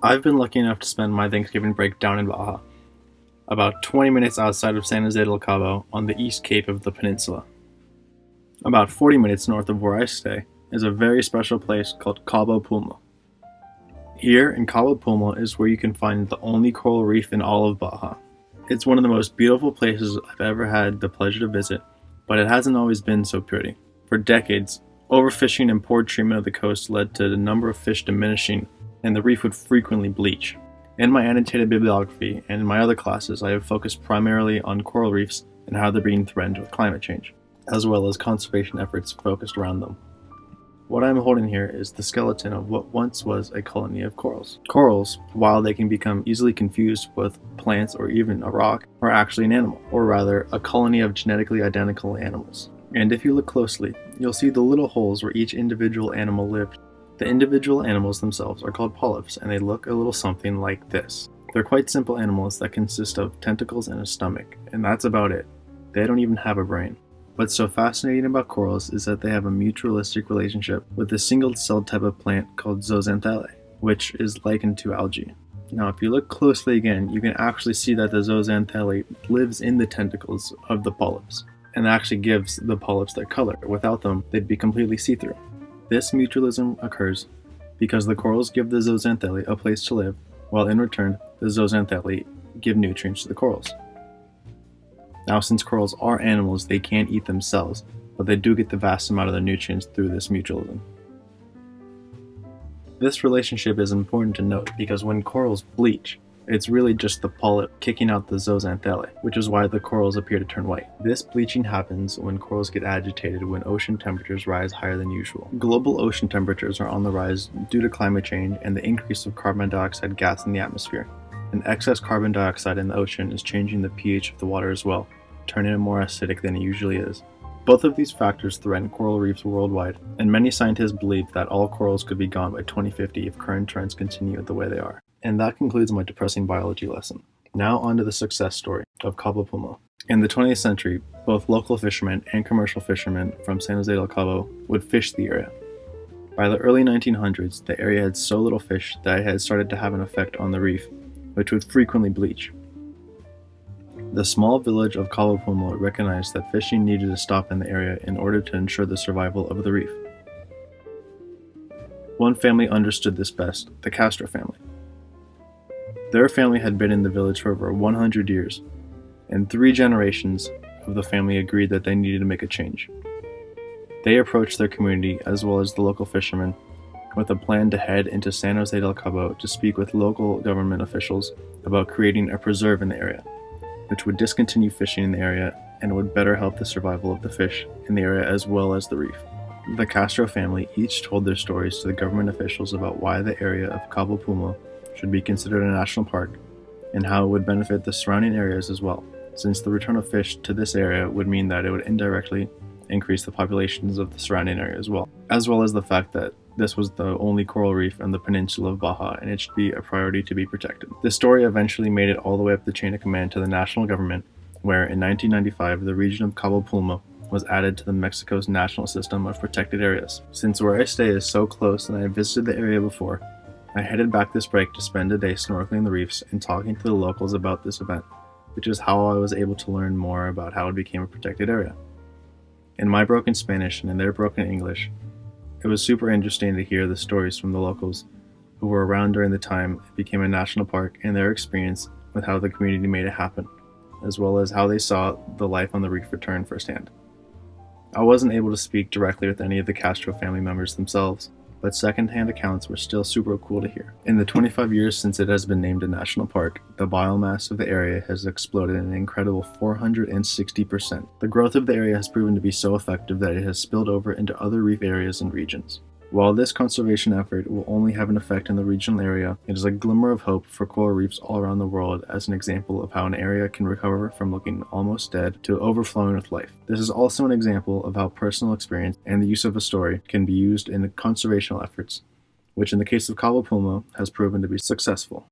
I've been lucky enough to spend my Thanksgiving break down in Baja, about 20 minutes outside of San Jose del Cabo on the east cape of the peninsula. About 40 minutes north of where I stay is a very special place called Cabo Pulmo. Here in Cabo Pulmo is where you can find the only coral reef in all of Baja. It's one of the most beautiful places I've ever had the pleasure to visit, but it hasn't always been so pretty. For decades, overfishing and poor treatment of the coast led to the number of fish diminishing, and the reef would frequently bleach. In my annotated bibliography and in my other classes, I have focused primarily on coral reefs and how they're being threatened with climate change, as well as conservation efforts focused around them. What I'm holding here is the skeleton of what once was a colony of corals. Corals, while they can become easily confused with plants or even a rock, are actually an animal, or rather, a colony of genetically identical animals. And if you look closely, you'll see the little holes where each individual animal lived. The individual animals themselves are called polyps, and they look a little something like this. They're quite simple animals that consist of tentacles and a stomach, and that's about it. They don't even have a brain. What's so fascinating about corals is that they have a mutualistic relationship with a single-celled type of plant called zooxanthellae, which is likened to algae. Now, if you look closely again, you can actually see that the zooxanthellae lives in the tentacles of the polyps, and actually gives the polyps their color. Without them, they'd be completely see-through. This mutualism occurs because the corals give the zooxanthellae a place to live, while in return, the zooxanthellae give nutrients to the corals. Now, since corals are animals, they can't eat themselves, but they do get the vast amount of the nutrients through this mutualism. This relationship is important to note because when corals bleach, it's really just the polyp kicking out the zooxanthellae, which is why the corals appear to turn white. This bleaching happens when corals get agitated when ocean temperatures rise higher than usual. Global ocean temperatures are on the rise due to climate change and the increase of carbon dioxide gas in the atmosphere. And excess carbon dioxide in the ocean is changing the pH of the water as well, turning it more acidic than it usually is. Both of these factors threaten coral reefs worldwide, and many scientists believe that all corals could be gone by 2050 if current trends continue the way they are. And that concludes my depressing biology lesson. Now on to the success story of Cabo Pulmo. In the 20th century, both local fishermen and commercial fishermen from San Jose del Cabo would fish the area. By the early 1900s, the area had so little fish that it had started to have an effect on the reef, which would frequently bleach. The small village of Cabo Pulmo recognized that fishing needed to stop in the area in order to ensure the survival of the reef. One family understood this best, the Castro family. Their family had been in the village for over 100 years, and 3 generations of the family agreed that they needed to make a change. They approached their community, as well as the local fishermen, with a plan to head into San Jose del Cabo to speak with local government officials about creating a preserve in the area, which would discontinue fishing in the area and would better help the survival of the fish in the area as well as the reef. The Castro family each told their stories to the government officials about why the area of Cabo Pulmo should be considered a national park and how it would benefit the surrounding areas as well, since the return of fish to this area would mean that it would indirectly increase the populations of the surrounding area as well as the fact that this was the only coral reef on the peninsula of Baja, and it should be a priority to be protected. This story eventually made it all the way up the chain of command to the national government, where in 1995 the region of Cabo Pulmo was added to the Mexico's national system of protected areas. Since where I stay is so close and I have visited the area before, I headed back this break to spend a day snorkeling the reefs and talking to the locals about this event, which is how I was able to learn more about how it became a protected area. In my broken Spanish and in their broken English, it was super interesting to hear the stories from the locals who were around during the time it became a national park and their experience with how the community made it happen, as well as how they saw the life on the reef return firsthand. I wasn't able to speak directly with any of the Castro family members themselves, but second-hand accounts were still super cool to hear. In the 25 years since it has been named a national park, the biomass of the area has exploded an incredible 460%. The growth of the area has proven to be so effective that it has spilled over into other reef areas and regions. While this conservation effort will only have an effect in the regional area, it is a glimmer of hope for coral reefs all around the world as an example of how an area can recover from looking almost dead to overflowing with life. This is also an example of how personal experience and the use of a story can be used in conservational efforts, which in the case of Cabo Pulmo has proven to be successful.